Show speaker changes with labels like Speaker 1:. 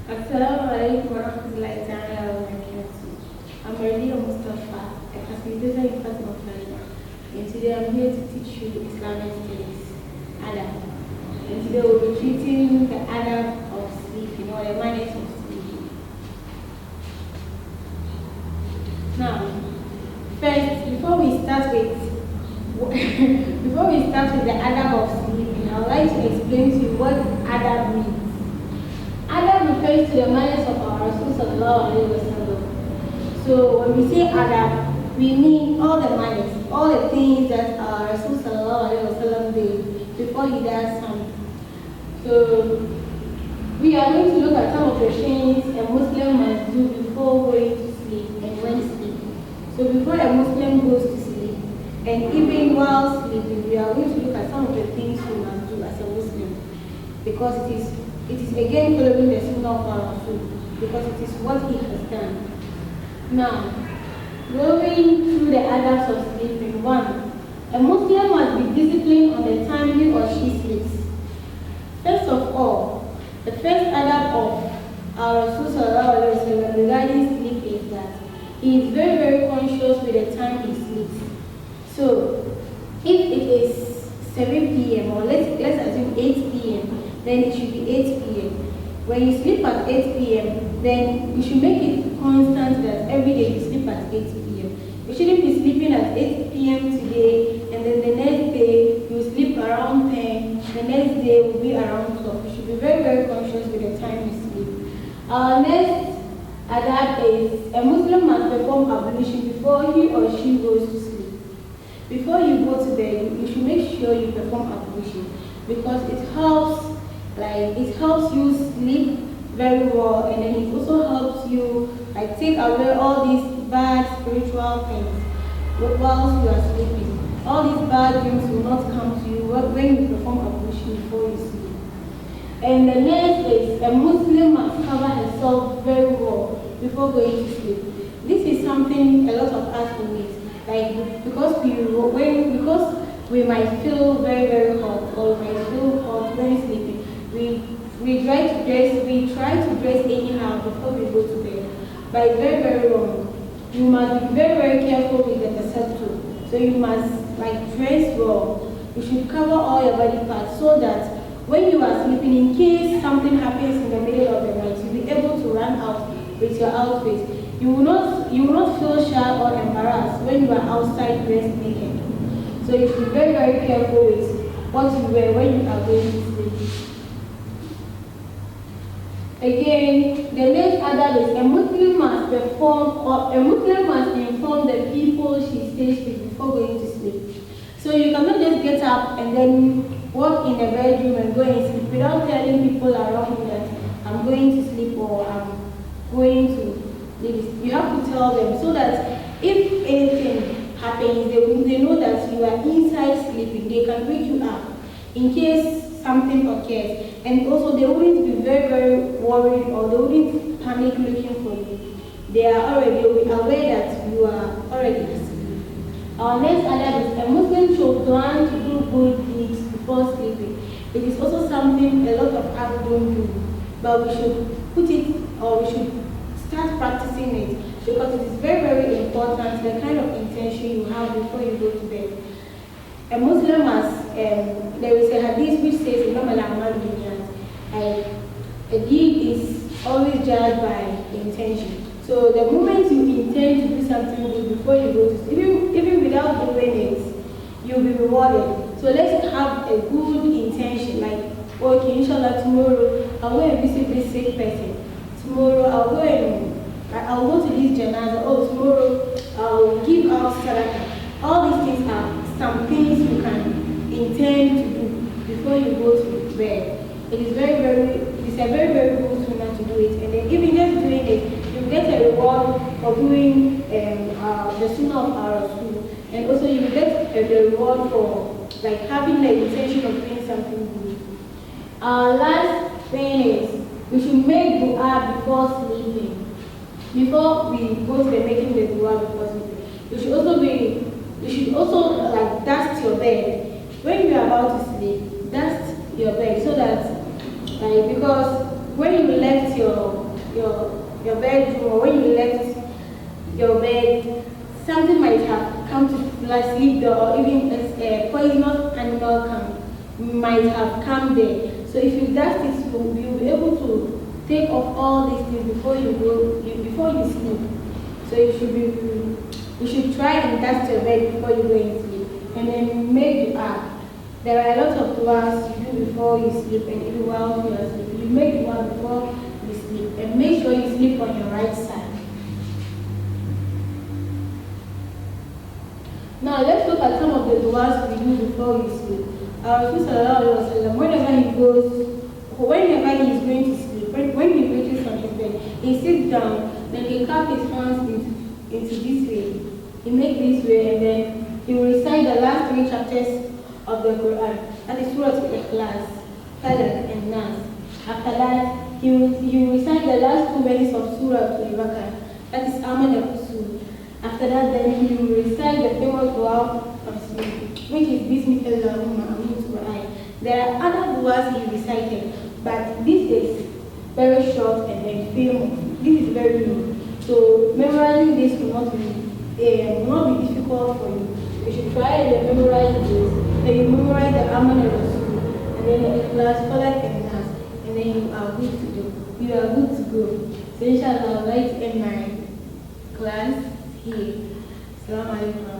Speaker 1: Assalamu alaikum warahmatullahi ta'ala wabarakatuh. I'm Maria Mustafa, a facilitator in Fatima Florida. And today I'm here to teach you Islamic studies, adab. And today we'll be treating the adab of sleeping or the manners of sleeping. Now, first, before we start with the adab of sleeping, I would like to explain to you what adab means. Adab refers to the manners of our Rasul sallallahu alaihi wasallam. So when we say adab, we mean all the manners, all the things that our Rasul sallallahu alaihi wasallam did before he does something. So we are going to look at some of the things a Muslim must do before going to sleep and when sleeping. So before a Muslim goes to sleep and even while sleeping, we are going to look at some of the things we must do as a Muslim, because it is again following the sunnah of our Rasul, because it is what he has done. Now, going through the adabs of sleeping. 1. A Muslim must be disciplined on the time he or she sleeps. First of all, the first adab of our Rasul sallallahu alaihi wasallam regarding sleep is that he is very, very conscious with the time he sleeps. So, if it is 7 p.m. or let's assume 8 p.m., then it should be 8 p.m. When you sleep at 8 p.m., then you should make it constant that every day you sleep at 8 p.m. You shouldn't be sleeping at 8 p.m. today, and then the next day you sleep around 10, the next day will be around 12. You should be very, very conscious with the time you sleep. Our next adab is a Muslim must perform ablution before he or she goes to sleep. Before you go to bed, you should make sure you perform ablution, because it helps you sleep very well, and then it also helps you take away all these bad spiritual things whilst you are sleeping. All these bad dreams will not come to you when you perform ablution before you sleep. And the next is a Muslim must cover herself very well before going to sleep. This is something a lot of us will need, because we might feel very, very hot, or we might feel hot when sleeping. We try to dress anyhow before we go to bed, but it's very, very wrong. You must be very, very careful with the tasattur. So you must dress well. You should cover all your body parts so that when you are sleeping, in case something happens in the middle of the night, you'll be able to run out with your outfit. You will not feel shy or embarrassed when you are outside dressed naked. So you should be very, very careful with what you wear when you are going to sleep. Again, the next adab is a Muslim must inform the people she stays with before going to sleep. So you cannot just get up and then walk in the bedroom and go and sleep without telling people around you that I'm going to sleep or I'm going to leave. You have to tell them so that if anything happens, they know that you are inside sleeping. They can wake you up in case something occurs. And also they wouldn't be very, very worried, or they wouldn't panic looking for you. They'll be aware that you are already asleep. Our next adab is a Muslim should plan to do good deeds before sleeping. It is also something a lot of us don't do, but we should start practicing it, because it is very, very important, the kind of intention you have before you go to bed. A Muslim must, there is a hadith which says, a deed is always judged by intention. So the moment you intend to do something good before you go to sleep, even without doing it, you'll be rewarded. So let's have a good intention, okay, inshallah, tomorrow I'll go and visit this sick person. Tomorrow I'll go to this janazah. Oh, tomorrow I'll give out sadaqah. All these things are some things you can intend to do before you go to bed. It's a very, very good sunnah to do it. And then even just doing it, you get a reward for doing the sunnah of our Rasul. And also you get a reward for having the intention of doing something good. Our last thing is we should make dua before sleeping. Before we go to making the dua before sleeping, you should also dust your bed. When you are about to sleep, dust your bed so that because when you left your bedroom, or when you left your bed, something might have come to like sleep there, or even a poisonous animal might have come there. So if you dust it, you'll be able to take off all these things before you sleep. So you should try and dust your bed before you go and sleep, and then make dua. There are a lot of duas you do before you sleep and even while you are asleep. You make dua before you sleep, and make sure you sleep on your right side. Now let's look at some of the duas we do before we sleep. Our Rasul Sallallahu Alaihi Wasallam, whenever he is going to sleep, when he reaches from his bed, he sits down, then he claps his hands into this way. He makes this way, and then he will recite the last 3 chapters of the Quran. That is Surah Al-Ikhlas, Falaq, and Nas. After that, he will recite the last 2 verses of Surah Al-Baqarah. That is Aman al-Rasul. After that, then he will recite the famous dua of sleep, which is Bismillahirrahmanirrahim. There are other duas he recited, but this is very short and then famous. This is very new. So memorizing this will not be difficult for you. You should try and memorize this. Then you memorize the Aman al-Rasul, and then the Ikhlas, Falaq, and Nas, and then you are good to go. You are good to go. So inshallah, I'd like to end my class here. Assalamu alaikum.